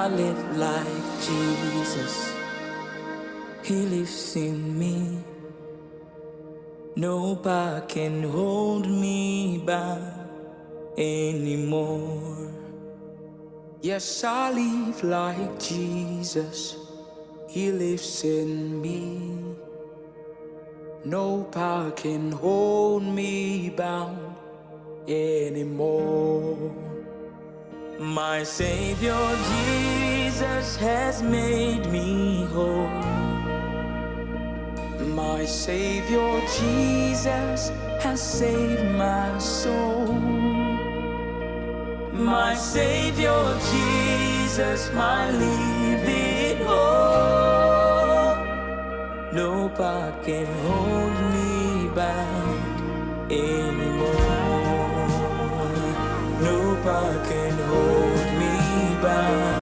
I live like Jesus. He lives in me. No power can hold me back anymore. Yes, I live like Jesus. He lives in me. No power can hold me bound anymore. My Savior Jesus has made me whole. My Savior Jesus has saved my soul. My Savior Jesus, my living hope. No power can hold me back anymore. No power can hold